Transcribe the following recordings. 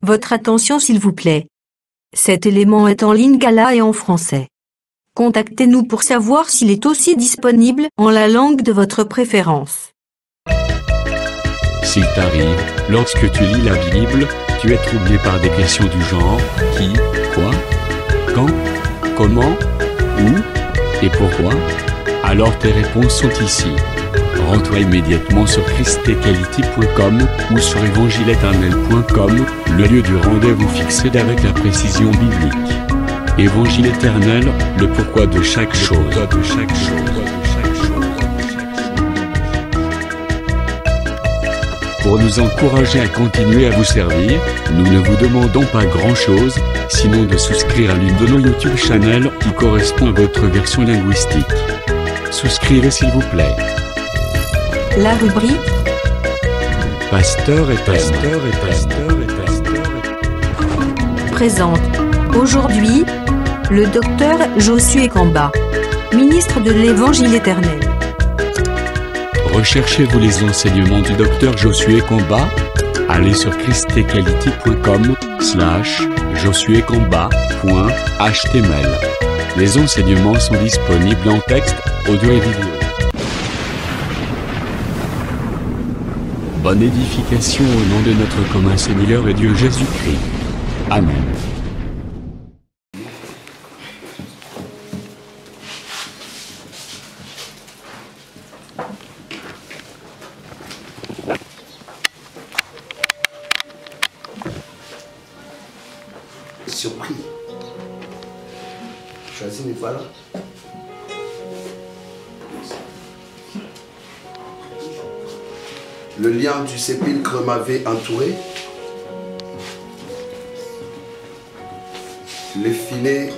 Votre attention s'il vous plaît. Cet élément est en lingala et en français. Contactez-nous pour savoir s'il est aussi disponible en la langue de votre préférence. S'il t'arrive, lorsque tu lis la Bible, tu es troublé par des questions du genre qui, quoi, quand, comment, où et pourquoi, alors tes réponses sont ici. Rends-toi immédiatement sur christequality.com ou sur évangile-éternel.com, le lieu du rendez-vous fixé avec la précision biblique. Évangile éternel, le pourquoi de chaque chose. Pour nous encourager à continuer à vous servir, nous ne vous demandons pas grand-chose, sinon de souscrire à l'une de nos YouTube channels qui correspond à votre version linguistique. Souscrivez s'il vous plaît. La rubrique Pasteur et pasteur présente aujourd'hui le docteur Josué Kamba, ministre de l'Évangile éternel. Recherchez-vous les enseignements du docteur Josué Kamba? Allez sur christequality.com/josuekamba.html. Les enseignements sont disponibles en texte, audio et vidéo. Bonne édification au nom de notre commun Seigneur et Dieu Jésus-Christ. Amen. Surpris. Choisis mes voilà. Le lien du sépulcre m'avait entouré. Les filets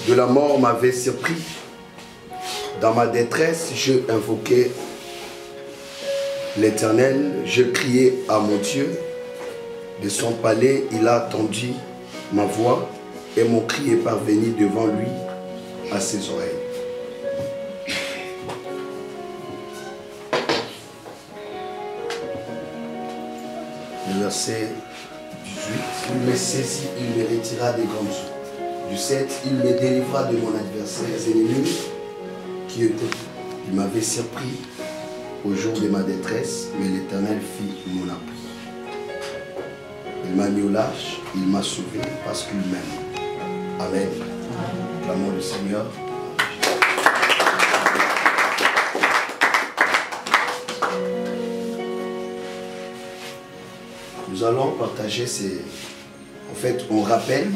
de la mort m'avaient surpris. Dans ma détresse, je invoquais l'Éternel, je criais à mon Dieu. De son palais, il a entendu ma voix et mon cri est parvenu devant lui à ses oreilles. Le verset 18, il me saisit, il me retira des grandes eaux. Du 7, il me délivra de mon adversaire ennemi qui était. Il m'avait surpris au jour de ma détresse, mais l'Éternel fit mon appui. Il m'a mis au large, il m'a sauvé parce qu'il m'aime. Amen. Clamons le Seigneur. Nous allons partager ces... En fait, on rappelle,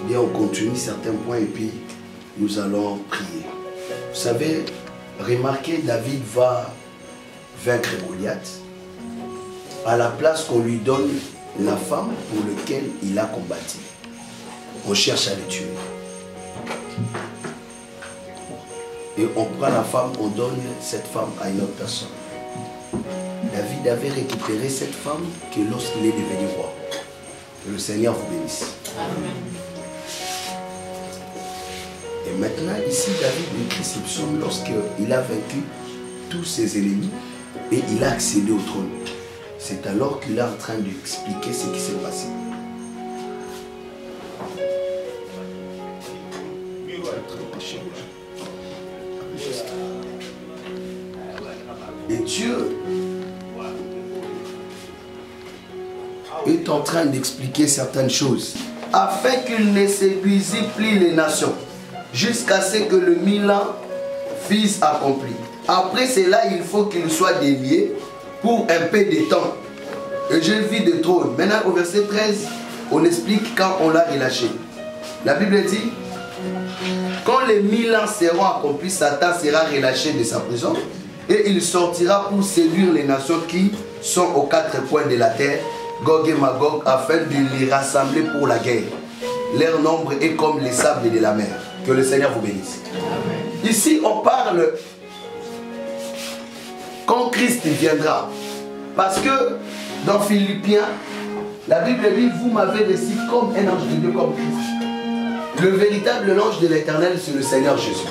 bien on continue certains points et puis nous allons prier. Vous savez, remarquez, David va vaincre Goliath à la place qu'on lui donne la femme pour laquelle il a combattu. On cherche à le tuer. Et on prend la femme, on donne cette femme à une autre personne. David avait récupéré cette femme que lorsqu'il est devenu roi. Que le Seigneur vous bénisse. Amen. Et maintenant, ici, David écrit ce psaume lorsqu'il a vaincu tous ses ennemis et il a accédé au trône. C'est alors qu'il est en train d'expliquer ce qui s'est passé. Et Dieu est en train d'expliquer certaines choses afin qu'il ne séduisît plus les nations jusqu'à ce que le 1000 ans fût accompli. Après cela, il faut qu'il soit délié pour un peu de temps. Et je vis de trône. Maintenant au verset 13, on explique quand on l'a relâché. La Bible dit, quand les 1000 ans seront accomplis, Satan sera relâché de sa prison et il sortira pour séduire les nations qui sont aux quatre coins de la terre, Gog et Magog, afin de les rassembler pour la guerre. Leur nombre est comme les sables de la mer. Que le Seigneur vous bénisse. Amen. Ici, on parle quand Christ viendra. Parce que dans Philippiens, la Bible dit, vous m'avez reçu comme un ange de Dieu, comme Christ. Le véritable ange de l'Éternel, c'est le Seigneur Jésus.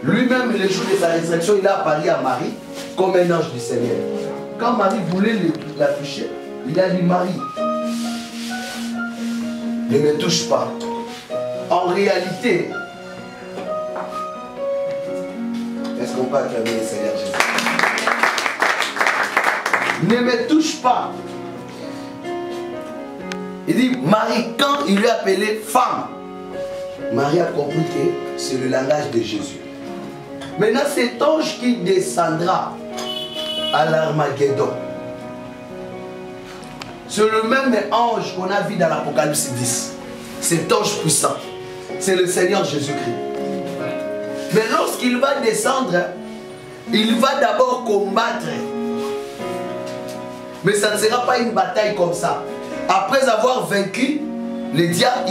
Lui-même, le jour de sa résurrection, il a apparu à Marie comme un ange du Seigneur. quand Marie voulait la toucher, il a dit Marie, ne me touche pas. En réalité, est-ce qu'on peut acclamer le Seigneur Jésus? Ne me touche pas. Il dit Marie, quand il lui a appelé femme, Marie a compris que c'est le langage de Jésus. Maintenant, cet ange qui descendra à l'Armageddon, c'est le même ange qu'on a vu dans l'Apocalypse 10. Cet ange puissant, c'est le Seigneur Jésus-Christ. Mais lorsqu'il va descendre, il va d'abord combattre. Mais ça ne sera pas une bataille comme ça. Après avoir vaincu le diable,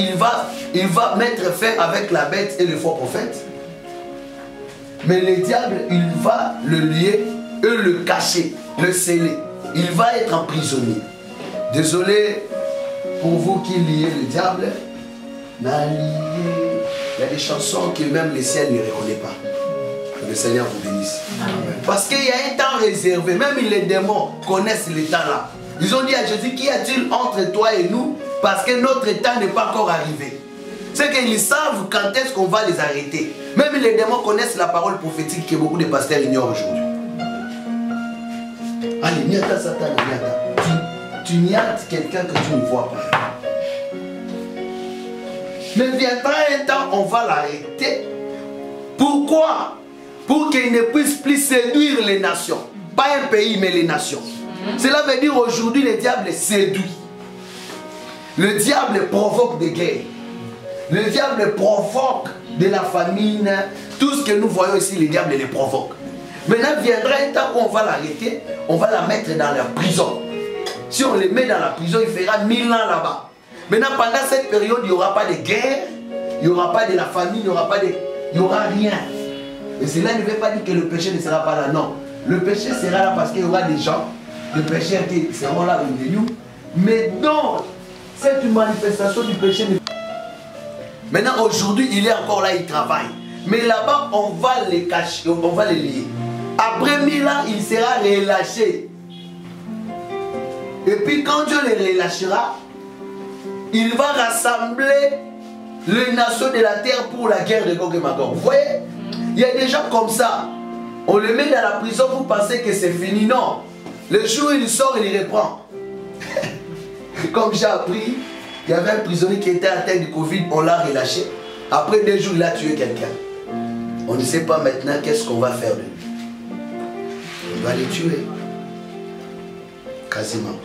il va mettre fin avec la bête et le faux prophète. Mais le diable, il va le lier et le cacher, le sceller. Il va être emprisonné. Désolé pour vous qui liez le diable. Il y a des chansons que même le ciel ne reconnaît pas. Que le Seigneur vous bénisse. Amen. Parce qu'il y a un temps réservé. Même les démons connaissent le temps là. Ils ont dit à Jésus, qu'y a-t-il entre toi et nous? Parce que notre temps n'est pas encore arrivé. C'est qu'ils savent quand est-ce qu'on va les arrêter. Même les démons connaissent la parole prophétique que beaucoup de pasteurs ignorent aujourd'hui. Allez, niata Satan, niata. Tu niates quelqu'un que tu ne vois pas. Mais viendra un temps, on va l'arrêter. Pourquoi? Pour qu'il ne puisse plus séduire les nations. Pas un pays, mais les nations. Cela veut dire aujourd'hui, le diable séduit. Le diable provoque des guerres. Le diable provoque de la famine. Tout ce que nous voyons ici, le diable les provoque. Maintenant, viendra un temps où on va l'arrêter. On va la mettre dans la prison. Si on les met dans la prison, il fera 1000 ans là-bas. Maintenant, pendant cette période, il n'y aura pas de guerre, il n'y aura pas de la famine, il n'y aura rien. Et cela ne veut pas dire que le péché ne sera pas là, non. Le péché sera là parce qu'il y aura des gens, des pécheurs qui seront là au milieu. Mais dans cette manifestation du péché, maintenant, aujourd'hui, il est encore là, il travaille. Mais là-bas, on va les cacher, on va les lier. Après 1000 ans, il sera relâché. Et puis quand Dieu les relâchera, il va rassembler les nations de la terre pour la guerre de Gog et Magog. Vous voyez, il y a des gens comme ça. On les met dans la prison, vous pensez que c'est fini. Non. Le jour où il sort, il reprend. Comme j'ai appris, il y avait un prisonnier qui était atteint du Covid, on l'a relâché. Après 2 jours, il a tué quelqu'un. On ne sait pas maintenant qu'est-ce qu'on va faire de lui. On va les tuer. Quasiment.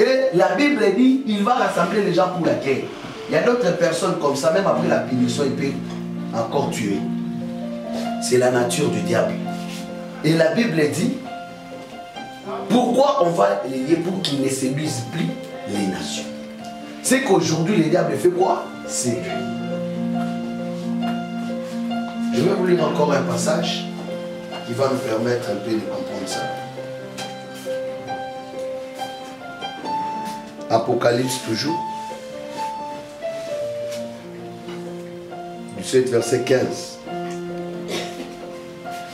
Et la Bible dit, il va rassembler les gens pour la guerre. Il y a d'autres personnes comme ça, même après la punition, il peut encore tuer. C'est la nature du diable. Et la Bible dit, pourquoi on va les lier pour qu'ils ne séduisent plus les nations? C'est qu'aujourd'hui, le diable fait quoi? Séduit. Je vais vous lire encore un passage qui va nous permettre un peu de comprendre ça. Apocalypse toujours. Du 7 verset 15.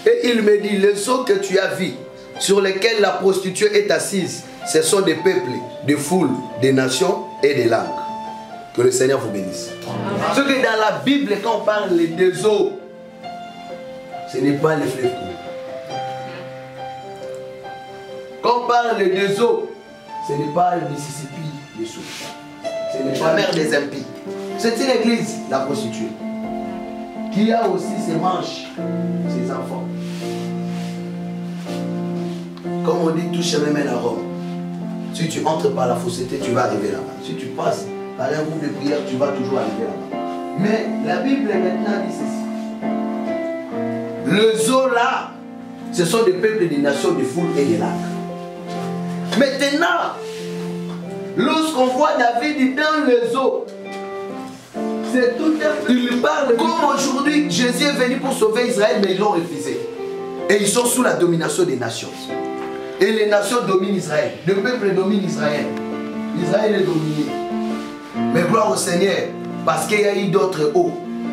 Et il me dit, les eaux que tu as vues, sur lesquelles la prostituée est assise, ce sont des peuples, des foules, des nations et des langues. Que le Seigneur vous bénisse. Ce que dans la Bible, quand on parle des eaux, ce n'est pas les fleuves courts. Quand on parle des eaux, ce n'est pas le Mississippi, les sources. Ce n'est pas la mer des impies. C'est une église, la prostituée, qui a aussi ses manches, ses enfants. Comme on dit, tout chemin mène à Rome. Si tu entres par la fausseté, tu vas arriver là-bas. Si tu passes par un groupe de prière, tu vas toujours arriver là-bas. Mais la Bible maintenant dit ceci. Les eaux là, ce sont des peuples, des nations, des foules et des lacs. Maintenant, lorsqu'on voit David dans les eaux, c'est tout un... Il parle comme aujourd'hui, Jésus est venu pour sauver Israël, mais ils l'ont refusé. Et ils sont sous la domination des nations. Et les nations dominent Israël. Le peuple domine Israël. Israël est dominé. Mais gloire au Seigneur, parce qu'il y a eu d'autres eaux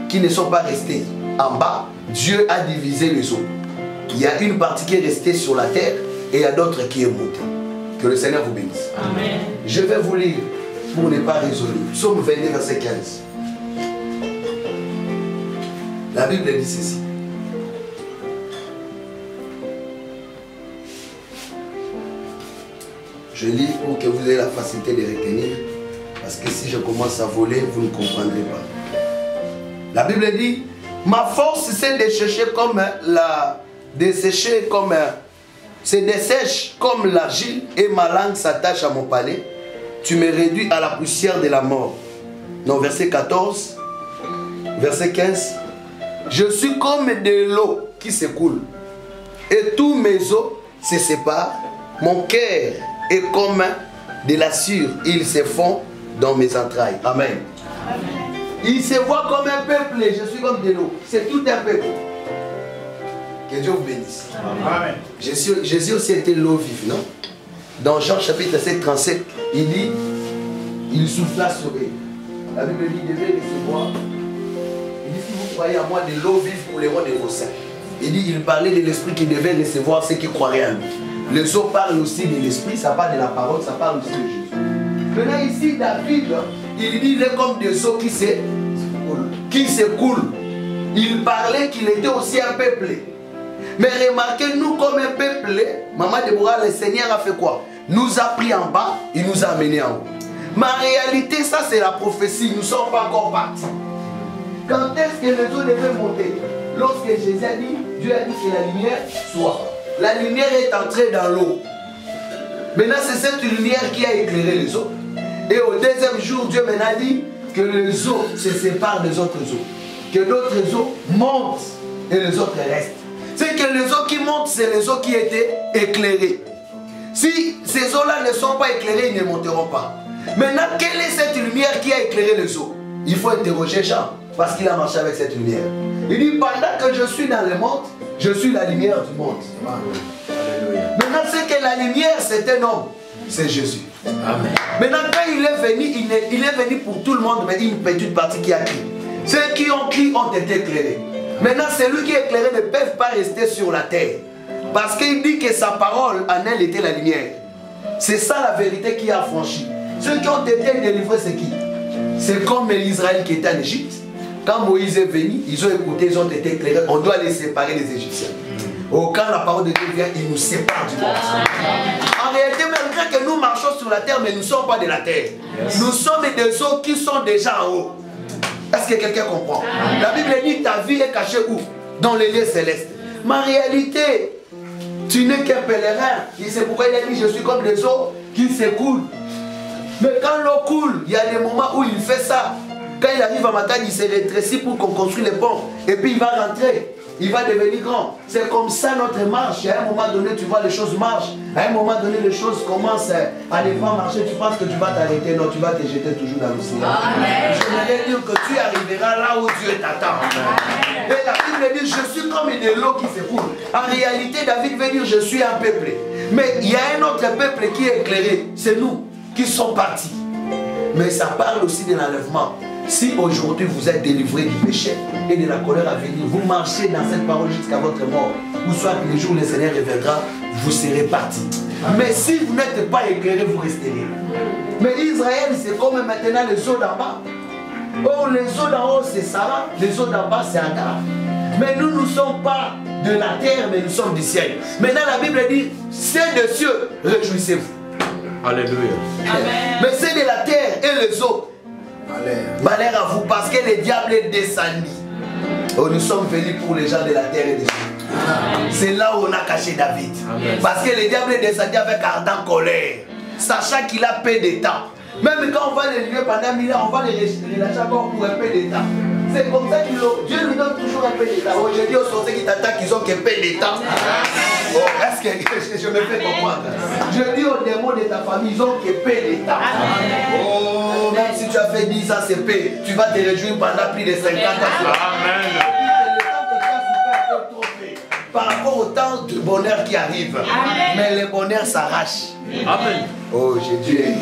qui ne sont pas restées en bas, Dieu a divisé les eaux. Il y a une partie qui est restée sur la terre et il y a d'autres qui est montée. Que le Seigneur vous bénisse. Amen. Je vais vous lire pour ne pas raisonner. Psaume 22, verset 15. La Bible dit ceci. Je lis pour que vous ayez la facilité de retenir. Parce que si je commence à voler, vous ne comprendrez pas. La Bible dit, ma force c'est desséchée comme c'est dessèche comme l'argile et ma langue s'attache à mon palais. Tu me réduis à la poussière de la mort. Non, verset 14, verset 15. Je suis comme de l'eau qui s'écoule et tous mes os se séparent. Mon cœur est comme de la sûre, ils se font dans mes entrailles. Amen. Amen. Il se voit comme un peuple, je suis comme de l'eau. C'est tout un peuple. Que Dieu vous bénisse. Amen. Jésus aussi était l'eau vive, non? Dans Jean chapitre 7, 37, il dit, il souffla sur eux. La Bible dit, devez recevoir. Il dit, si vous croyez à moi, de l'eau vive couleront de vos seins. Il dit, il parlait de l'esprit qui devait recevoir ceux qui croiraient en lui. Les eaux parlent aussi de l'esprit, ça parle de la parole, ça parle aussi de Jésus. Maintenant ici, David, il dit, il est comme des eaux qui s'écoulent. Il parlait qu'il était aussi un peuple. Mais remarquez, nous comme un peuple, Maman Déborah, le Seigneur a fait quoi? Nous a pris en bas, il nous a amenés en haut. Mais en réalité, ça c'est la prophétie, nous ne sommes pas encore partis. Quand est-ce que les eaux devaient monter? Lorsque Jésus a dit, Dieu a dit que la lumière soit. La lumière est entrée dans l'eau. Maintenant, c'est cette lumière qui a éclairé les eaux. Et au deuxième jour, Dieu maintenant dit que les eaux se séparent des autres eaux. Que d'autres eaux montent et les autres restent. C'est que les eaux qui montent, c'est les eaux qui étaient éclairées. Si ces eaux-là ne sont pas éclairées, ils ne monteront pas. Maintenant, quelle est cette lumière qui a éclairé les eaux? Il faut interroger Jean, parce qu'il a marché avec cette lumière. Il dit, pendant que je suis dans le monde, je suis la lumière du monde. Alléluia. Maintenant, c'est que la lumière, c'est un homme. C'est Jésus. Amen. Maintenant, quand il est venu, il est venu pour tout le monde, mais une petite partie qui a crié. Ceux qui ont crié ont été éclairés. Maintenant, celui qui est éclairé ne peut pas rester sur la terre. Parce qu'il dit que sa parole, en elle, était la lumière. C'est ça la vérité qui a franchi. Ceux qui ont été délivrés, c'est qui? C'est comme l'Israël qui était en Égypte. Quand Moïse est venu, ils ont écouté, ils ont été éclairés. On doit les séparer des Égyptiens. Quand la parole de Dieu vient, il nous sépare du monde. En réalité, malgré que nous marchons sur la terre, mais nous ne sommes pas de la terre. Nous sommes des eaux qui sont déjà en haut. Est-ce que quelqu'un comprend? La Bible dit, ta vie est cachée où? Dans les lieux célestes. Mais en réalité, tu n'es qu'un pèlerin. Et c'est pourquoi il a dit, je suis comme des eaux qui s'écoulent. Mais quand l'eau coule, il y a des moments où il fait ça. Quand il arrive à Matane, il se rétrécit pour qu'on construise les ponts. Et puis il va rentrer. Il va devenir grand. C'est comme ça notre marche. À un moment donné, tu vois les choses marchent. À un moment donné, les choses commencent à ne pas marcher. Tu penses que tu vas t'arrêter. Non, tu vas te jeter toujours dans l'océan. Je voudrais dire que tu arriveras là où Dieu t'attend. Et la Bible dit, je suis comme une eau qui s'écoule. En réalité, David veut dire, je suis un peuple. Mais il y a un autre peuple qui est éclairé. C'est nous qui sommes partis. Mais ça parle aussi de l'enlèvement. Si aujourd'hui vous êtes délivré du péché et de la colère à venir, vous marchez dans cette parole jusqu'à votre mort, ou soit que le jour où le Seigneur reviendra, vous serez partis. Mais si vous n'êtes pas éclairé, vous resterez. Mais Israël, c'est comme maintenant les eaux d'en bas. Oh, les eaux d'en haut, c'est Sarah, les eaux d'en bas, c'est Agar. Mais nous ne sommes pas de la terre, mais nous sommes du ciel. Maintenant, la Bible dit, c'est de cieux, réjouissez-vous. Alléluia. Amen. Mais c'est de la terre et les eaux. Malheur à vous parce que le diable est descendu. Oh, nous sommes venus pour les gens de la terre et des eaux. C'est là où on a caché David. Amen. Parce que le diable est descendu avec ardente colère, sachant qu'il a peu de temps. Même quand on va les livrer pendant 1000 ans, on va les lâcher encore pour un peu de temps. C'est comme ça que Dieu lui donne toujours un peu de temps. Je dis aux sorciers qui t'attaquent qu'ils ont qu'un peu de temps. Oh, est-ce que je me fais comprendre? Je dis aux démons de ta famille, ils ont qu'un peu de temps. Oh, même si tu as fait 10 ans, c'est peu. Tu vas te réjouir pendant plus de 50 ans. Amen. Par rapport au temps de bonheur qui arrive. Amen. Mais le bonheur s'arrache. Amen. Oh, Jésus.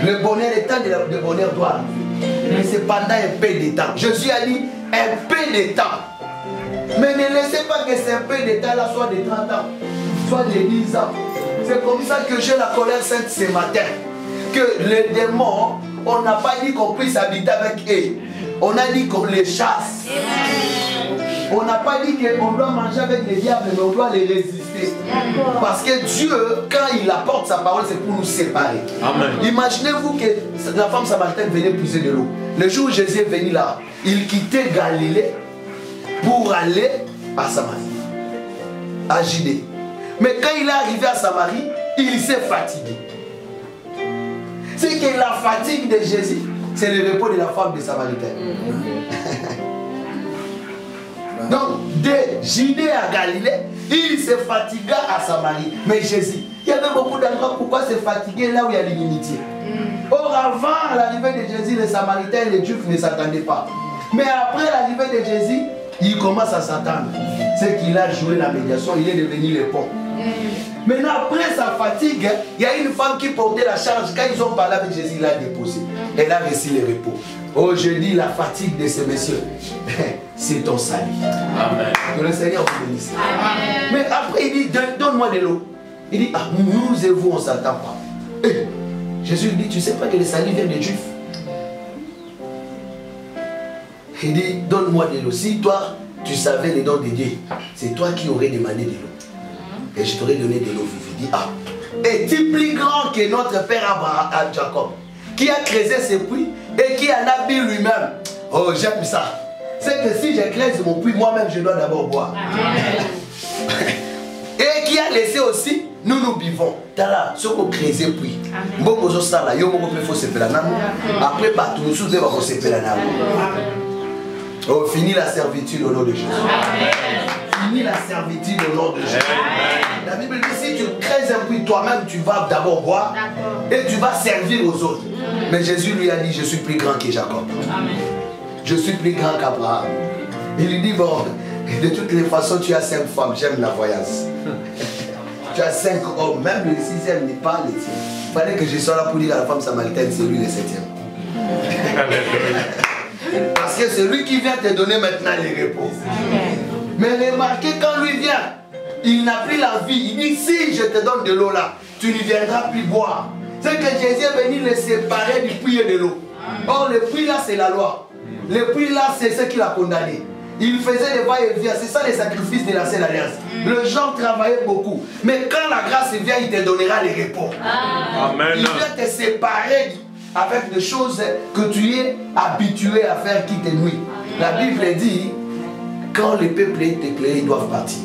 Le bonheur, le temps de bonheur doit arriver. Mais c'est pendant un peu de temps. Jésus a dit un peu de temps. Mais ne laissez pas que ces peu d'état-là soit de 30 ans, soit de 10 ans. C'est comme ça que j'ai la colère sainte ce matin. Que les démons, on n'a pas dit qu'on puisse habiter avec eux. On a dit qu'on les chasse. On n'a pas dit qu'on doit manger avec les diables, mais on doit les résister. Parce que Dieu, quand il apporte sa parole, c'est pour nous séparer. Amen. Imaginez-vous que la femme samaritaine venait puiser de l'eau. Le jour où Jésus est venu là, il quittait Galilée pour aller à Samarie, à Judée. Mais quand il est arrivé à Samarie, il s'est fatigué. C'est que la fatigue de Jésus, c'est le repos de la femme de Samaritaine. Donc, de Judée à Galilée, il se fatigua à Samarie. Mais Jésus, il y avait beaucoup d'endroits pourquoi se fatiguer là où il y a l'immunité. Or, avant l'arrivée de Jésus, les Samaritains et les Juifs ne s'attendaient pas. Mais après l'arrivée de Jésus, ils commencent à s'attendre. C'est qu'il a joué la médiation, il est devenu le pont. Maintenant, après sa fatigue, il y a une femme qui portait la charge. Quand ils ont parlé avec Jésus, il l'a déposé. Elle a reçu le repos. Oh, je dis la fatigue de ces messieurs, c'est ton salut. Amen. Que le Seigneur vous bénisse. Mais après, il dit, donne-moi de l'eau. Il dit, ah, nous et vous, on ne s'attend pas. Et Jésus dit, tu ne sais pas que le salut vient des Juifs. Il dit, donne-moi de l'eau. Si toi, tu savais les dons de Dieu, c'est toi qui aurais demandé de l'eau. Et je t'aurais donné de l'eau vive. Il dit, ah, es-tu plus grand que notre père Abraham, Jacob, qui a creusé ses puits et qui en a bu lui-même? Oh, j'aime ça. C'est que si je creuse mon puits, moi-même, je dois d'abord boire. Et qui a laissé aussi, nous buvons. Tala, ce qu'on creuse puits. Beaucoup ça là, yo beaucoup plus faut se faire là. Après, partout, nous sous devons se faire là. Oh, fini la servitude au nom de Jésus. Fini la servitude au nom de Jésus. La Bible dit, si tu crées un puits, toi-même, tu vas d'abord boire et tu vas servir aux autres. Mais Jésus lui a dit, je suis plus grand que Jacob. Je suis plus grand qu'Abraham. Il lui dit, bon, de toutes les façons, tu as 5 femmes, j'aime la voyance. Tu as 5 hommes, même le 6e n'est pas le tien. Il fallait que je sois là pour dire à la femme samaritaine, c'est lui le 7e. Parce que c'est lui qui vient te donner maintenant les repos. Mais remarquez, quand lui vient, il n'a plus la vie. Il dit, si je te donne de l'eau là, tu ne viendras plus boire. C'est que Jésus est venu les séparer du puits et de l'eau. Or, le puits là, c'est la loi. Le puits là, c'est ce qu'il a condamné. Il faisait des va-et-vient. C'est ça les sacrifices de la Sainte Alliance. Le gens travaillait beaucoup. Mais quand la grâce vient, il te donnera les repos. Amen. Il vient te séparer avec des choses que tu es habitué à faire qui te nuit. La Bible dit, quand le peuple est éclairé, ils doivent partir.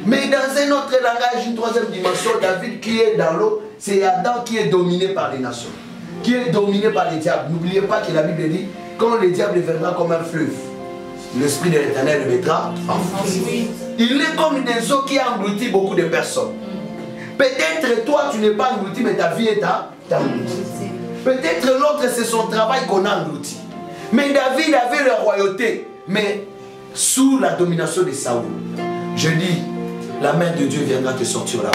Mais dans un autre langage, une troisième dimension, David qui est dans l'eau, c'est Adam qui est dominé par les nations, qui est dominé par les diables. N'oubliez pas que la Bible dit, quand le diable viendra comme un fleuve, l'Esprit de l'Éternel le mettra en force. Il est comme des eaux qui engloutit beaucoup de personnes. Peut-être toi tu n'es pas englouti, mais ta vie est engloutie. Peut-être l'autre c'est son travail qu'on a englouti. Mais David avait la royauté, mais sous la domination de Saoul. Je dis, la main de Dieu viendra te sortir là.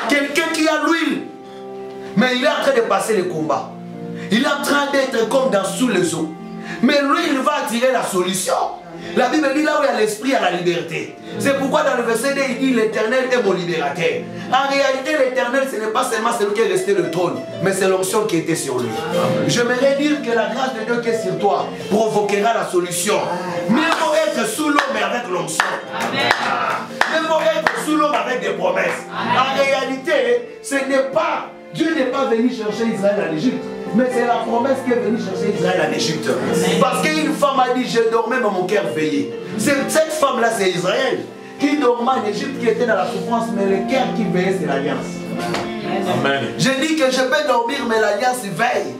Quelqu'un qui a l'huile, mais il est en train de passer le combat. Il est en train d'être comme dans sous les eaux. Mais lui, il va attirer la solution. La Bible dit, là où il y a l'esprit, il y a la liberté. C'est pourquoi dans le verset 2, il dit, l'Éternel est mon libérateur. En réalité, l'Éternel, ce n'est pas seulement celui qui est resté le trône, mais c'est l'onction qui était sur lui. J'aimerais dire que la grâce de Dieu qui est sur toi provoquera la solution. Mieux vaut être sous l'eau, mais avec l'onction. Mieux vaut être sous l'eau, mais avec des promesses. En réalité, ce n'est pas, Dieu n'est pas venu chercher Israël en Égypte. Mais c'est la promesse qui est venue chercher Israël en Égypte. Parce qu'une femme a dit, je dormais mais mon cœur veillait. Cette femme-là, c'est Israël qui dormait en Égypte, qui était dans la souffrance, mais le cœur qui veillait, c'est l'alliance. Je dis que je peux dormir, mais l'alliance veille.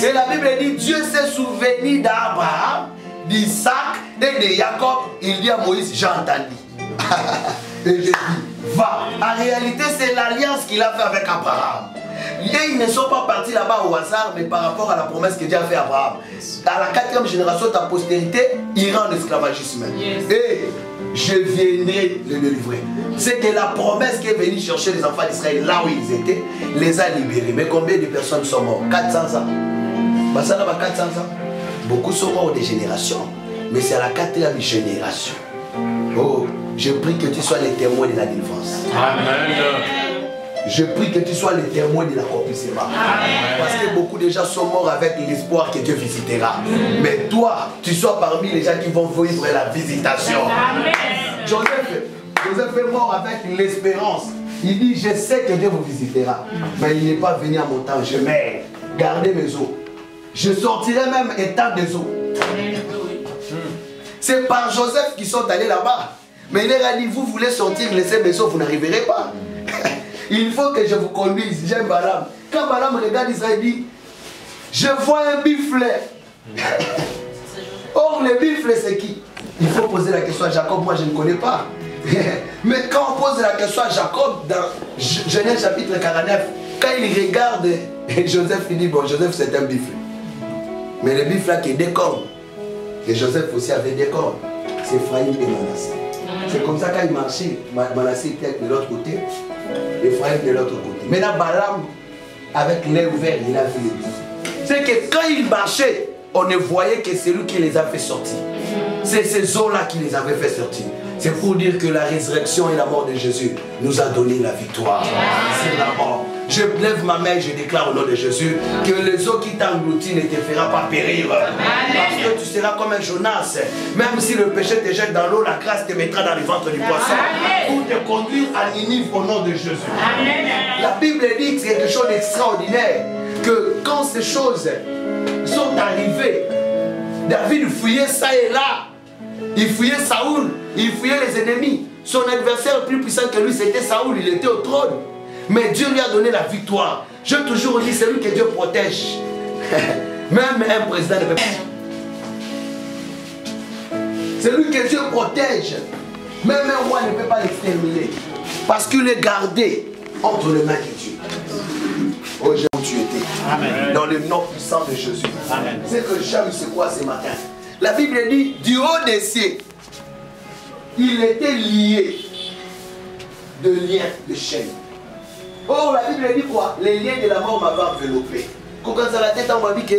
Et la Bible dit, Dieu s'est souvenu d'Abraham, d'Isaac et de Jacob. Il dit à Moïse, j'ai entendu. Et je dis, va. En réalité, c'est l'alliance qu'il a fait avec Abraham. Et ils ne sont pas partis là-bas au hasard, mais par rapport à la promesse que Dieu a fait à Abraham. Dans la 4e génération, ta postérité ira en esclavagisme. Et je viendrai le délivrer. C'est que la promesse qui est venue chercher les enfants d'Israël là où ils étaient, les a libérés. Mais combien de personnes sont mortes? 400 ans. Ça là-bas, 400 ans. Beaucoup sont morts des générations. mais c'est à la 4e génération. Oh, je prie que tu sois les témoins de la délivrance. Amen. Je prie que tu sois les témoins de l'accomplissement. Parce que beaucoup de gens sont morts avec l'espoir que Dieu visitera. Mais toi, tu sois parmi les gens qui vont vivre la visitation. Joseph est mort avec l'espérance. Il dit, je sais que Dieu vous visitera. Mais il n'est pas venu à mon temps. Je mets, gardez mes os. Je sortirai même étant des os. C'est par Joseph qu'ils sont allés là-bas. Mais il leur a dit, vous voulez sortir, laissez mes os, vous n'arriverez pas. Il faut que je vous conduise. J'aime Balaam. Quand Balaam regarde Israël, il dit, je vois un bufflet. Or, le buffle, c'est qui? Il faut poser la question à Jacob, moi je ne connais pas. Mais quand on pose la question à Jacob, dans Genèse chapitre 49, quand il regarde Joseph, il dit, bon, Joseph c'est un buffle. Mais le buffle là qui est des cornes. Et Joseph aussi avait des cornes. C'est Ephraïm et Manassé. C'est comme ça quand il marchait, Manassé était de l'autre côté, Ephraïm de l'autre côté. Maintenant Balaam, avec l'œil ouvert, il a vu les buffles. C'est que quand il marchait, on ne voyait que c'est lui qui les a fait sortir. C'est ces eaux-là qui les avaient fait sortir. C'est pour dire que la résurrection et la mort de Jésus nous a donné la victoire. C'est la mort. Je lève ma main et je déclare au nom de Jésus que les eaux qui t'engloutit ne te fera pas périr. Parce que tu seras comme un Jonas. Même si le péché te jette dans l'eau, la grâce te mettra dans le ventre du poisson. Pour te conduire à Ninive au nom de Jésus. La Bible dit que c'est quelque chose d'extraordinaire. Que quand ces choses sont arrivées, David fouillait ça et là. Il fouillait Saoul, il fouillait les ennemis. Son adversaire plus puissant que lui, c'était Saoul, il était au trône. Mais Dieu lui a donné la victoire. J'ai toujours dit, c'est lui que Dieu protège. Même un président ne peut pas. C'est lui que Dieu protège. Même un roi ne peut pas l'exterminer. Parce qu'il est gardé entre les mains de Dieu. Oh, j'ai où tu étais. Amen. Dans le nom puissant de Jésus. C'est que Jean, c'est quoi ce matin? La Bible dit, du haut des cieux, il était lié de liens, de chaînes. Or, la Bible dit quoi? Les liens de la mort m'avaient enveloppé. Quand ça la tête, on m'a dit que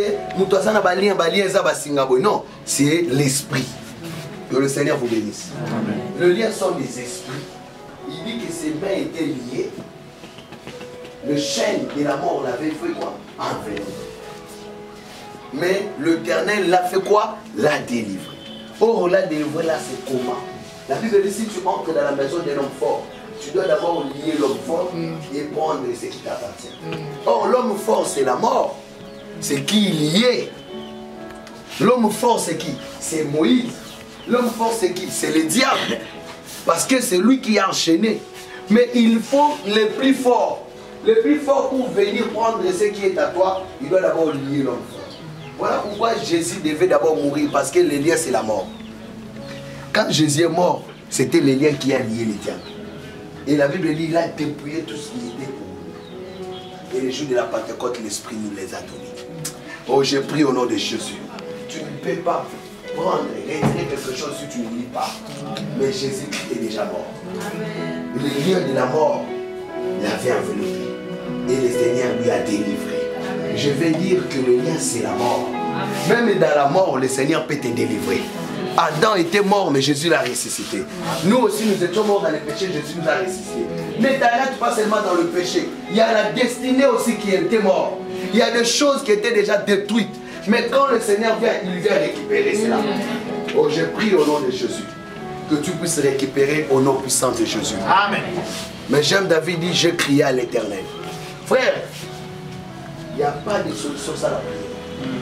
non, c'est l'esprit. Que le Seigneur vous bénisse. Amen. Le lien sont des esprits. Il dit que ses mains étaient liées. Le chaîne de la mort l'avait fait quoi? Enveloppé. Mais l'Éternel l'a fait quoi? L'a délivré. Or, l'a délivré là, c'est comment? La Bible dit, si tu entres dans la maison d'un homme fort, tu dois d'abord lier l'homme fort et prendre ce qui t'appartient. Or, l'homme fort, c'est la mort. C'est qui lié? L'homme fort, c'est qui? C'est Moïse. L'homme fort, c'est qui? C'est le diable. Parce que c'est lui qui a enchaîné. Mais il faut les plus forts. Les plus forts pour venir prendre ce qui est à toi, il doit d'abord lier l'homme fort. Voilà pourquoi Jésus devait d'abord mourir, parce que le lien c'est la mort. Quand Jésus est mort, c'était le lien qui a lié les diables. Et la Bible dit, il a dépouillé tout ce qui était pour nous. Et les jours de la Pentecôte, l'Esprit nous les a donnés. Oh, j'ai pris au nom de Jésus. Tu ne peux pas prendre et retirer quelque chose si tu ne lis pas. Mais Jésus est déjà mort. Le lien de la mort l'avait enveloppé. Et le Seigneur lui a délivré. Je vais dire que le lien c'est la mort. Même dans la mort, le Seigneur peut te délivrer. Adam était mort, mais Jésus l'a ressuscité. Nous aussi, nous étions morts dans le péché, Jésus nous a ressuscité. Ne t'arrête pas seulement dans le péché. Il y a la destinée aussi qui était morte. Il y a des choses qui étaient déjà détruites. Mais quand le Seigneur vient, il vient récupérer cela. Oh, je prie au nom de Jésus que tu puisses récupérer au nom puissant de Jésus. Amen. Mais j'aime David dit, je criais à l'Éternel. Frère, il n'y a pas de solution sans la prière.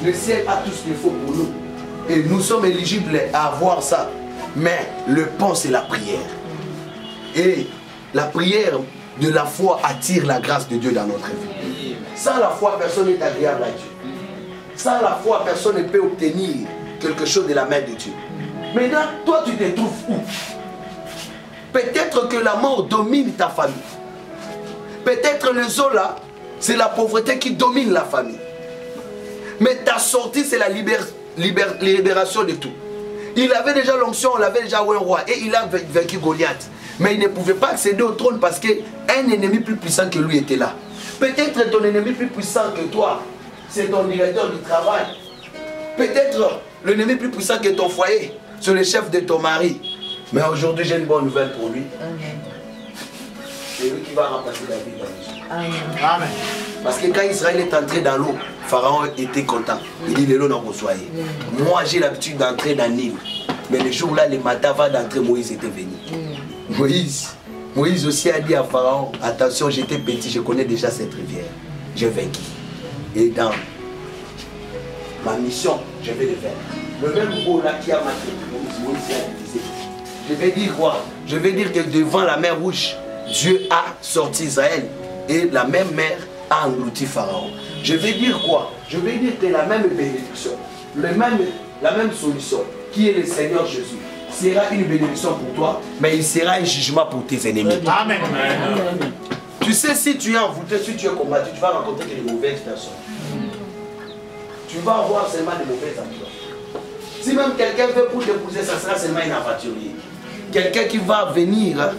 Le ciel a tout ce qu'il faut pour nous. Et nous sommes éligibles à avoir ça. Mais le pont, c'est la prière. Et la prière de la foi attire la grâce de Dieu dans notre vie. Sans la foi, personne n'est agréable à Dieu. Sans la foi, personne ne peut obtenir quelque chose de la main de Dieu. Maintenant, toi, tu te trouves où? Peut-être que la mort domine ta famille. Peut-être le Zola, c'est la pauvreté qui domine la famille. Mais ta sortie, c'est la libération de tout. Il avait déjà l'onction, on l'avait déjà un roi. Et il a vaincu Goliath. Mais il ne pouvait pas accéder au trône parce qu'un ennemi plus puissant que lui était là. Peut-être ton ennemi plus puissant que toi, c'est ton directeur du travail. Peut-être L'ennemi est plus puissant que ton foyer. C'est le chef de ton mari. Mais aujourd'hui, j'ai une bonne nouvelle pour lui. C'est lui qui va remplacer David. Amen. Parce que quand Israël est entré dans l'eau, Pharaon était content. Il dit, les lots n'ont pas soyé. Moi, j'ai l'habitude d'entrer dans l'île. Mais le jour-là, le matin avant d'entrer, Moïse était venu. Moïse aussi a dit à Pharaon, attention, j'étais petit, je connais déjà cette rivière. J'ai vaincu. Et dans ma mission, je vais le faire. Le même mot là qui a marqué Moïse a utilisé. Je vais dire quoi? Je vais dire que devant la mer Rouge, Dieu a sorti Israël et la même mer a englouti Pharaon. Je vais dire quoi? Je vais dire que la même bénédiction, la même solution, qui est le Seigneur Jésus, sera une bénédiction pour toi, mais il sera un jugement pour tes ennemis. Amen. Tu sais, si tu es envoûté, si tu es combattu, tu vas rencontrer que de mauvaises personnes. Tu vas avoir seulement de mauvaises emplois. Si même quelqu'un veut pour t'épouser, ça sera seulement une aventurier. Quelqu'un qui va venir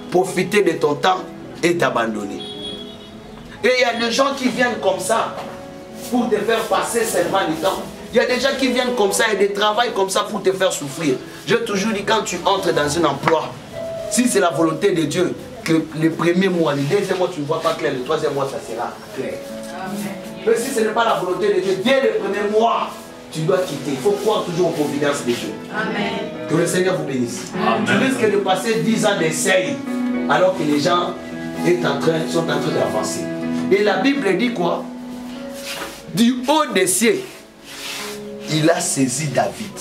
profiter de ton temps et t'abandonner. Et il y a des gens qui viennent comme ça pour te faire passer seulement le temps. Il y a des gens qui viennent comme ça et des travails comme ça pour te faire souffrir. J'ai toujours dit, quand tu entres dans un emploi, si c'est la volonté de Dieu, que le premier mois, le deuxième mois tu ne vois pas clair, le troisième mois ça sera clair. Mais si ce n'est pas la volonté de Dieu, dès le premier mois, tu dois quitter. Il faut croire toujours aux providences de Dieu. Amen. Que le Seigneur vous bénisse. Amen. Tu risques de passer 10 ans d'essai alors que les gens sont en train d'avancer. Et la Bible dit quoi? Du haut des cieux, il a saisi David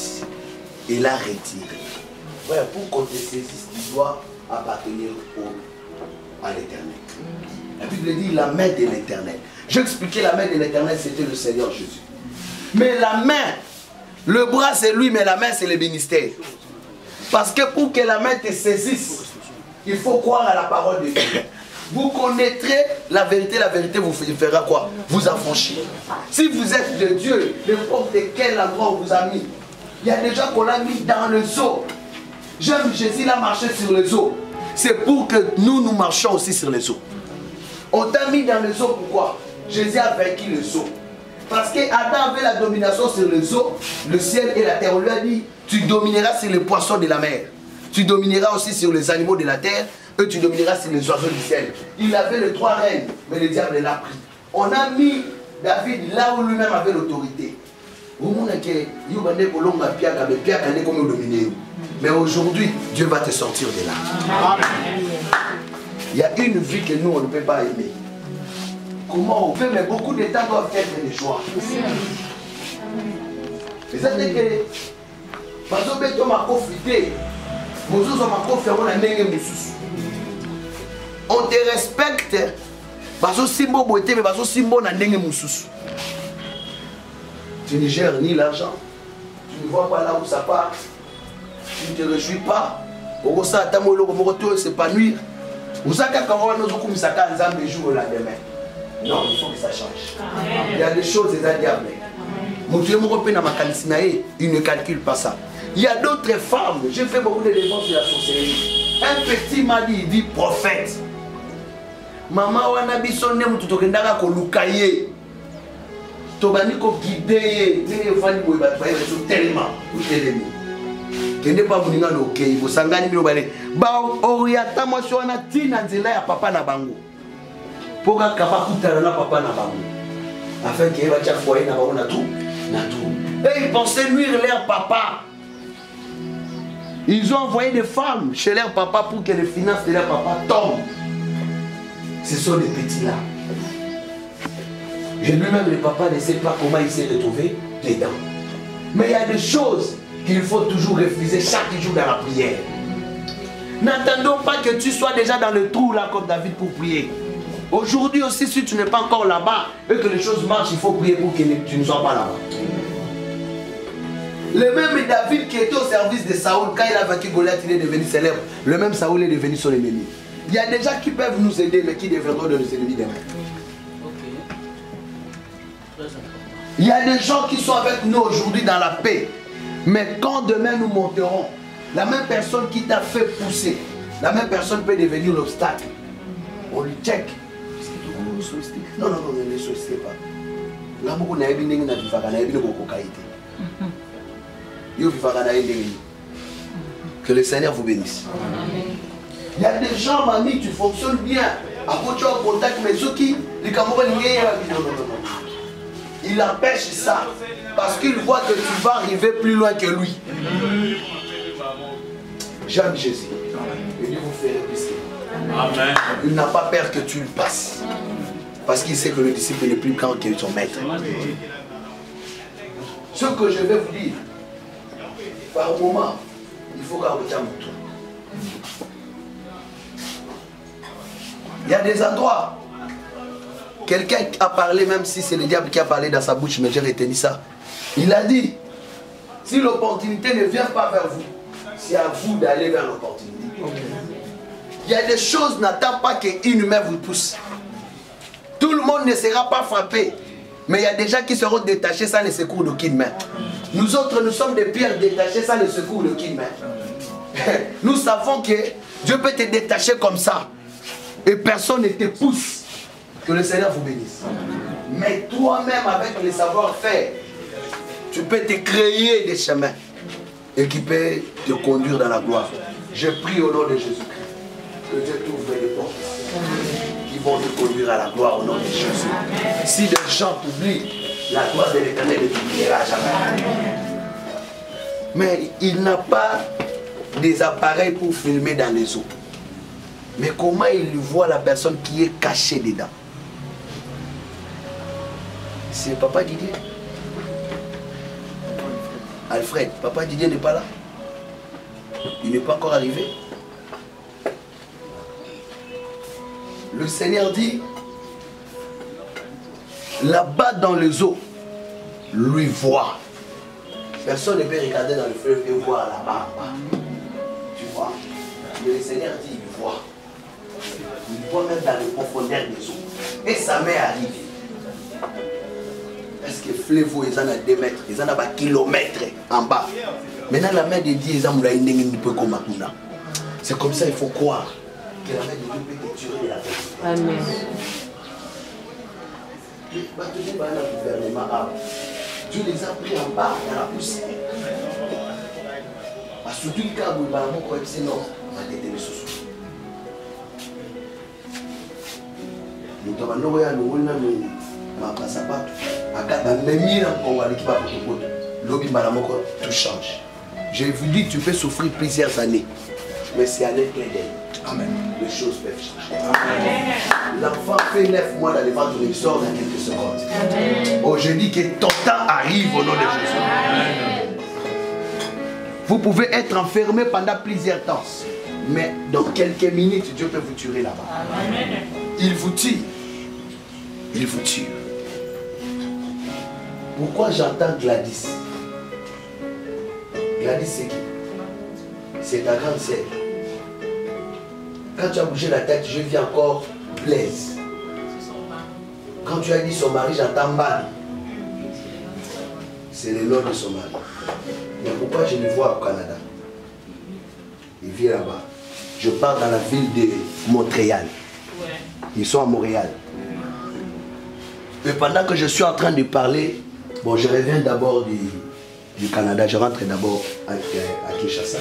et l'a retiré. Ouais, pour qu'on te saisisse, tu dois appartenir à l'Éternel. La Bible dit la main de l'Éternel. J'ai expliqué la main de l'Éternel, c'était le Seigneur Jésus. Mais la main, le bras c'est lui, mais la main c'est le ministère. Parce que pour que la main te saisisse, il faut croire à la parole de Dieu. Vous connaîtrez la vérité vous fera quoi? Vous affranchir. Si vous êtes de Dieu, n'importe quel endroit on vous a mis. Il y a des gens qu'on a mis dans le zoo. J'aime Jésus, il a marché sur les eaux. C'est pour que nous marchions aussi sur les eaux. On t'a mis dans les eaux, pourquoi? Jésus a vaincu les eaux. Parce qu'Adam avait la domination sur les eaux, le ciel et la terre. On lui a dit, tu domineras sur les poissons de la mer. Tu domineras aussi sur les animaux de la terre. Et tu domineras sur les oiseaux du ciel. Il avait les 3 règnes, mais le diable l'a pris. On a mis David là où lui-même avait l'autorité. Mais aujourd'hui, Dieu va te sortir de là. Amen. Il y a une vie que nous, on ne peut pas aimer. Comment on peut, mais beaucoup de temps doivent être des choix. C'est-à-dire que, on te respecte, tu ne gères ni l'argent, tu ne vois pas là où ça part, tu ne te réjouis pas, s'épanouir. Non, il faut que ça change. Il y a des choses désagréables. Il ne calcule pas ça. Il y a d'autres femmes, j'ai fait beaucoup de défenses de la sorcellerie. Un petit m'a dit, il dit prophète. Maman wana bisonne mutu tokendaka kolukaye. Tobani ko guider, ne fani boy ba ba so tellement ou telemi. Kende pa muninga no okay, bo sangani bino bale. Ba oriata mo so wana tina nzela ya papa na bango. Poka kapa kutana na papa na bango. Afin que va chaque fois na bango na tout. Et ils pensaient nuire leur papa. Ils ont envoyé des femmes chez leur papa pour que les finances de leur papa tombent. Ce sont des petits là. Et lui-même, le papa ne sait pas comment il s'est retrouvé dedans. Mais il y a des choses qu'il faut toujours refuser chaque jour dans la prière. N'attendons pas que tu sois déjà dans le trou là comme David pour prier. Aujourd'hui aussi, si tu n'es pas encore là-bas et que les choses marchent, il faut prier pour que tu ne sois pas là-bas. Le même David qui était au service de Saoul, quand il a vaincu Goliath, il est devenu célèbre. Le même Saoul est devenu son ennemi. Il y a des gens qui peuvent nous aider, mais qui deviendront de nos ennemis demain. Il y a des gens qui sont avec nous aujourd'hui dans la paix. Mais quand demain nous monterons, la même personne qui t'a fait pousser, la même personne peut devenir l'obstacle. On lui check. Non, ne le sollicitez pas. Là, beaucoup n'a pas de Que le Seigneur vous bénisse. Il y a des gens, mamie, tu fonctionnes bien. Après, tu as un contact, mais ceux qui, les Camerounais, non. Il empêche ça. Parce qu'il voit que tu vas arriver plus loin que lui. J'aime Jésus. Et Dieu vous fait plus que lui. Amen. Il n'a pas peur que tu le passes. Parce qu'il sait que le disciple est plus grand que son maître. Ce que je vais vous dire, par moment, il faut qu'on retient mon tour. Il y a des endroits, quelqu'un a parlé, même si c'est le diable qui a parlé dans sa bouche, mais j'ai retenu ça. Il a dit, si l'opportunité ne vient pas vers vous, c'est à vous d'aller vers l'opportunité. Il y a des choses, n'attend pas qu'une main vous pousse. Tout le monde ne sera pas frappé. Mais il y a des gens qui seront détachés sans le secours d'aucune main. Nous autres, nous sommes des pierres détachées sans le secours d'aucune main. Nous savons que Dieu peut te détacher comme ça. Et personne ne te pousse. Que le Seigneur vous bénisse. Mais toi-même, avec le savoir-faire, tu peux te créer des chemins. Et qui peut te conduire dans la gloire. Je prie au nom de Jésus-Christ. Que Dieu t'ouvre les portes. Qui vont te conduire à la gloire au nom de Jésus. Si des gens t'oublient, la gloire de l'Éternel ne t'oubliera jamais. Mais il n'a pas des appareils pour filmer dans les eaux. Mais comment il voit la personne qui est cachée dedans? C'est Papa Didier. Alfred, Papa Didier n'est pas là. Il n'est pas encore arrivé. Le Seigneur dit, là-bas dans les eaux, lui voit. Personne ne peut regarder dans le fleuve et voir là-bas. Tu vois? Mais le Seigneur dit, il voit. Il voit même dans les profondeurs des eaux. Et sa main arrive. Est-ce que fleuve, ils en ont 2 mètres, ils en ont des kilomètres en bas. Maintenant, la main de Dieu, ils ont un peu comme ça. C'est comme ça, il faut croire que la main de Dieu peut te tuer de la vérité. Amen. Dieu les a pris en bas dans la poussière. Parce que tout le cas où il va avoir c'est non, on va t'aider les sous. Nous avons tout change. Je vous dis, tu peux souffrir plusieurs années, mais c'est à l'éclat d'elle. Amen. Les choses peuvent changer. L'enfant fait 9 mois dans le ventre, il sort dans quelques secondes. Amen. Oh, je dis que ton temps arrive au nom de Jésus. Amen. Vous pouvez être enfermé pendant plusieurs temps, mais dans quelques minutes, Dieu peut vous tuer là-bas. Il vous tue. Il vous tue. Pourquoi j'entends Gladys? Gladys, c'est qui? C'est ta grande sœur. Quand tu as bougé la tête, je vis encore Blaise. Quand tu as dit son mari, j'entends Mbali. C'est le nom de son mari. Mais pourquoi je le vois au Canada? Il vit là-bas. Je pars dans la ville de Montréal. Ils sont à Montréal. Mais pendant que je suis en train de parler, bon, je reviens d'abord du Canada. Je rentre d'abord à Kinshasa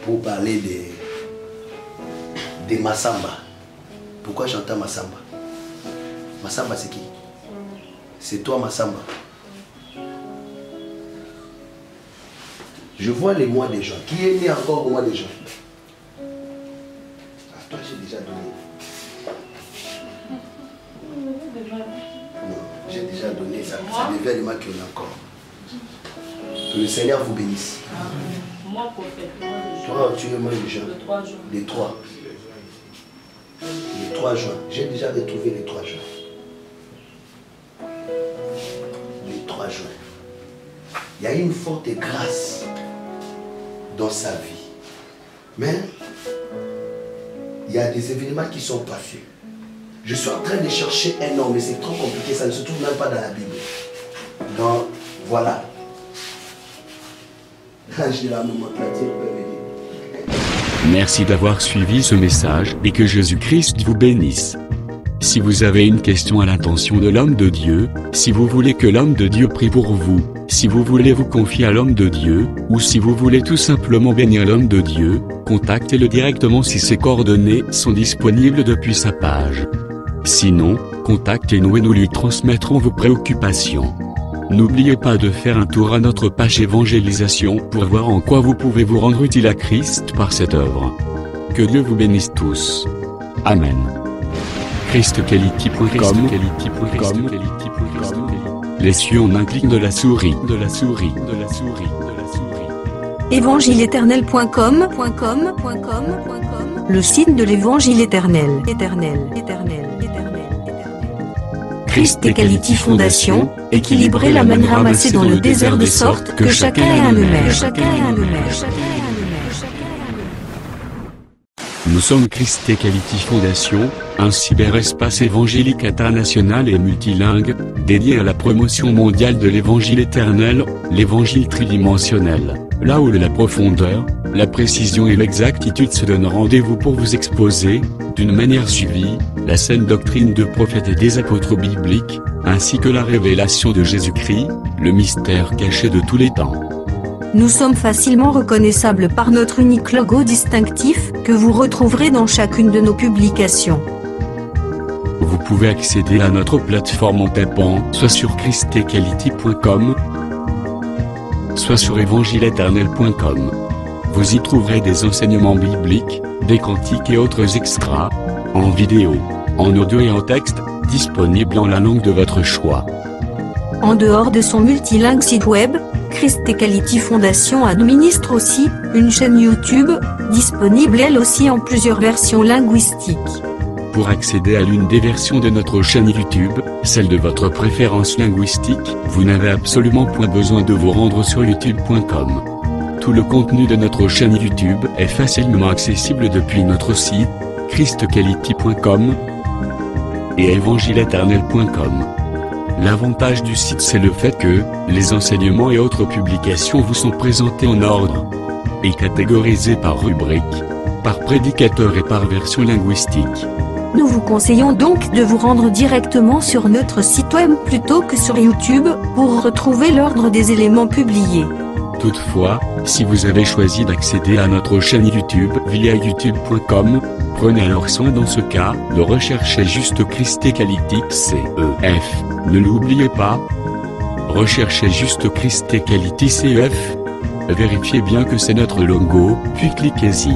pour parler de Massamba. Pourquoi j'entends Massamba? Massamba, c'est qui? C'est toi, Massamba. Je vois les mois des gens. Qui est né encore au mois des gens? À toi, j'ai déjà donné. Non, j'ai déjà donné. Ça devient les mois qu'il y en a encore. Que le Seigneur vous bénisse. Moi, prophète. Toi, tu es moi les gens. Le 3 juin. Les 3. Les 3 juin. J'ai déjà retrouvé les 3 juin. Les 3 juin. Il y a une forte grâce dans sa vie. Mais il y a des événements qui sont passés. Je suis en train de chercher un homme, mais c'est trop compliqué, ça ne se trouve même pas dans la Bible. Donc, voilà. J'ai la nomenclature. Merci d'avoir suivi ce message et que Jésus-Christ vous bénisse. Si vous avez une question à l'intention de l'homme de Dieu, si vous voulez que l'homme de Dieu prie pour vous, si vous voulez vous confier à l'homme de Dieu, ou si vous voulez tout simplement bénir l'homme de Dieu, contactez-le directement si ses coordonnées sont disponibles depuis sa page. Sinon, contactez-nous et nous lui transmettrons vos préoccupations. N'oubliez pas de faire un tour à notre page évangélisation pour voir en quoi vous pouvez vous rendre utile à Christ par cette œuvre. Que Dieu vous bénisse tous. Amen. ChristQuality.com. Les cieux en un clic de la souris. Évangile-éternel.com. Le site de l'Évangile éternel. Christ Equality Foundation, équilibrer la manne ramassée dans le désert de sorte que chacun ait un maire. Nous sommes Christ Equality Foundation, un cyberespace évangélique international et multilingue, dédié à la promotion mondiale de l'évangile éternel, l'évangile tridimensionnel, là où la profondeur, la précision et l'exactitude se donnent rendez-vous pour vous exposer, d'une manière suivie, la saine doctrine de prophètes et des apôtres bibliques, ainsi que la révélation de Jésus-Christ, le mystère caché de tous les temps. Nous sommes facilement reconnaissables par notre unique logo distinctif, que vous retrouverez dans chacune de nos publications. Vous pouvez accéder à notre plateforme en tapant soit sur christequality.com, soit sur évangile-éternel.com. Vous y trouverez des enseignements bibliques, des cantiques et autres extras, en vidéo, en audio et en texte, disponibles en la langue de votre choix. En dehors de son multilingue site web, Christ Equality Foundation administre aussi une chaîne YouTube, disponible elle aussi en plusieurs versions linguistiques. Pour accéder à l'une des versions de notre chaîne YouTube, celle de votre préférence linguistique, vous n'avez absolument point besoin de vous rendre sur youtube.com. Tout le contenu de notre chaîne YouTube est facilement accessible depuis notre site, christequality.com et évangile-éternel.com. L'avantage du site, c'est le fait que les enseignements et autres publications vous sont présentés en ordre et catégorisés par rubrique, par prédicateur et par version linguistique. Nous vous conseillons donc de vous rendre directement sur notre site web plutôt que sur YouTube pour retrouver l'ordre des éléments publiés. Toutefois, si vous avez choisi d'accéder à notre chaîne YouTube via youtube.com, prenez alors soin dans ce cas de rechercher juste Christ Equality CEF. Ne l'oubliez pas. Recherchez juste Christ Equality CEF. Vérifiez bien que c'est notre logo, puis cliquez-y.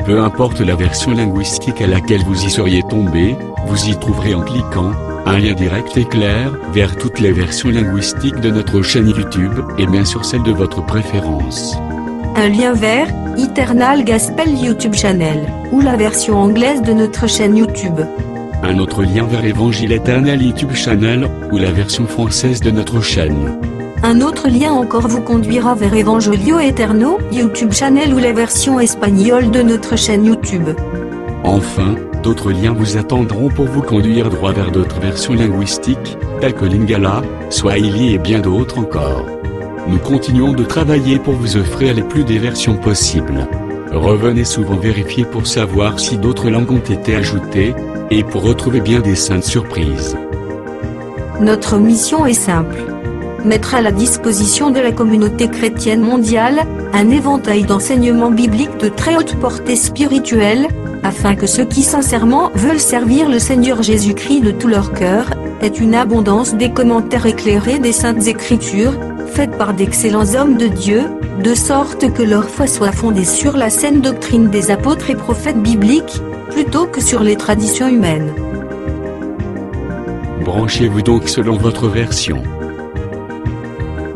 Peu importe la version linguistique à laquelle vous y seriez tombé, vous y trouverez en cliquant un lien direct et clair vers toutes les versions linguistiques de notre chaîne YouTube et bien sûr celle de votre préférence. Un lien vers Eternal Gospel YouTube Channel ou la version anglaise de notre chaîne YouTube. Un autre lien vers Évangile Éternel YouTube Channel ou la version française de notre chaîne. Un autre lien encore vous conduira vers Evangelio Eterno YouTube Channel ou la version espagnole de notre chaîne YouTube. Enfin, d'autres liens vous attendront pour vous conduire droit vers d'autres versions linguistiques, telles que Lingala, Swahili et bien d'autres encore. Nous continuons de travailler pour vous offrir les plus des versions possibles. Revenez souvent vérifier pour savoir si d'autres langues ont été ajoutées, et pour retrouver bien des saintes surprises. Notre mission est simple. Mettre à la disposition de la communauté chrétienne mondiale, un éventail d'enseignements bibliques de très haute portée spirituelle, afin que ceux qui sincèrement veulent servir le Seigneur Jésus-Christ de tout leur cœur, aient une abondance des commentaires éclairés des Saintes Écritures, faits par d'excellents hommes de Dieu, de sorte que leur foi soit fondée sur la saine doctrine des apôtres et prophètes bibliques, plutôt que sur les traditions humaines. Branchez-vous donc selon votre version.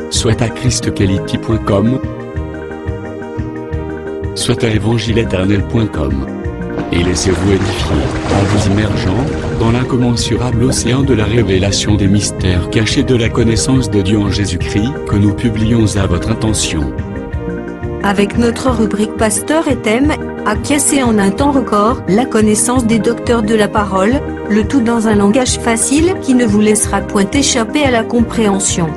Soit à christequality.com, soit à évangile-éternel.com. Et laissez-vous édifier, en vous immergeant dans l'incommensurable océan de la révélation des mystères cachés de la connaissance de Dieu en Jésus-Christ que nous publions à votre intention. Avec notre rubrique Pasteur et thème, acquiescer en un temps record la connaissance des docteurs de la parole, le tout dans un langage facile qui ne vous laissera point échapper à la compréhension.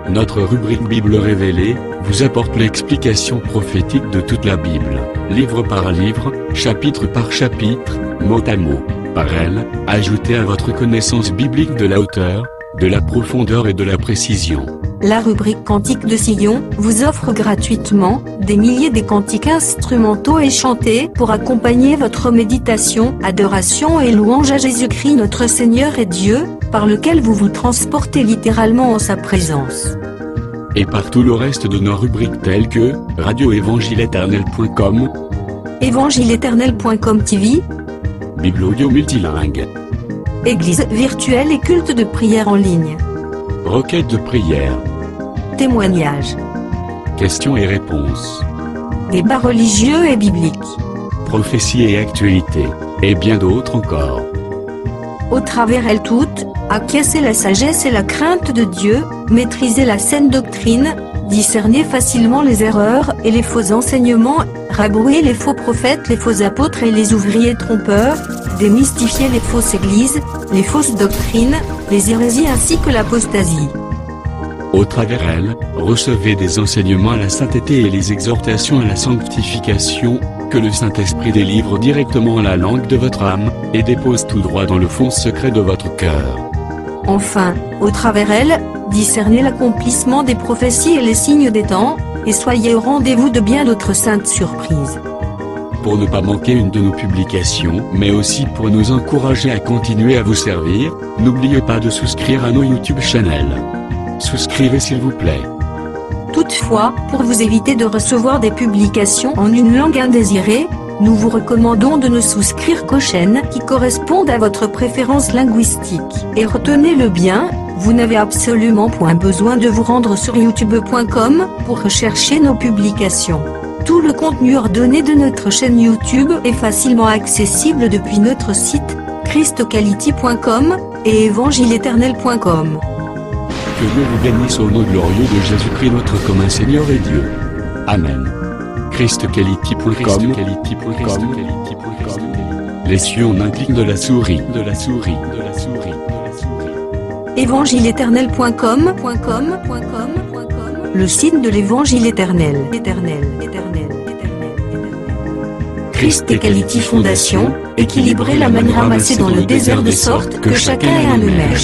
Notre rubrique Bible révélée vous apporte l'explication prophétique de toute la Bible, livre par livre, chapitre par chapitre, mot à mot. Par elle, ajoutez à votre connaissance biblique de la hauteur, de la profondeur et de la précision. La rubrique Cantiques de Sion vous offre gratuitement des milliers de cantiques instrumentaux et chantés pour accompagner votre méditation, adoration et louange à Jésus-Christ notre Seigneur et Dieu, par lequel vous vous transportez littéralement en sa présence. Et par tout le reste de nos rubriques telles que radioévangile-éternel.com, évangile-éternel.com TV, Bible audio multilingue, Église virtuelle et culte de prière en ligne, requête de prière, témoignages, questions et réponses, débats religieux et bibliques, prophéties et actualités, et bien d'autres encore. Au travers elles toutes, acquiescer la sagesse et la crainte de Dieu, maîtriser la saine doctrine, discerner facilement les erreurs et les faux enseignements, rabrouer les faux prophètes, les faux apôtres et les ouvriers trompeurs, démystifier les fausses églises, les fausses doctrines, les hérésies ainsi que l'apostasie. Au travers elle, recevez des enseignements à la sainteté et les exhortations à la sanctification, que le Saint-Esprit délivre directement à la langue de votre âme, et dépose tout droit dans le fond secret de votre cœur. Enfin, au travers elle, discernez l'accomplissement des prophéties et les signes des temps, et soyez au rendez-vous de bien d'autres saintes surprises. Pour ne pas manquer une de nos publications, mais aussi pour nous encourager à continuer à vous servir, n'oubliez pas de souscrire à nos YouTube channels. Souscrivez s'il vous plaît. Toutefois, pour vous éviter de recevoir des publications en une langue indésirée, nous vous recommandons de ne souscrire qu'aux chaînes qui correspondent à votre préférence linguistique. Et retenez-le bien, vous n'avez absolument point besoin de vous rendre sur youtube.com pour rechercher nos publications. Tout le contenu ordonné de notre chaîne YouTube est facilement accessible depuis notre site, christquality.com, et évangile-éternel.com. Que Dieu vous bénisse au nom glorieux de Jésus-Christ notre commun Seigneur et Dieu. Amen. christquality.com. Les cieux en un clic de la souris. évangile-éternel.com, le site de l'évangile éternel. Christ Equality Fondation, équilibrer la manne ramassée dans le désert de sorte que chacun ait un numère.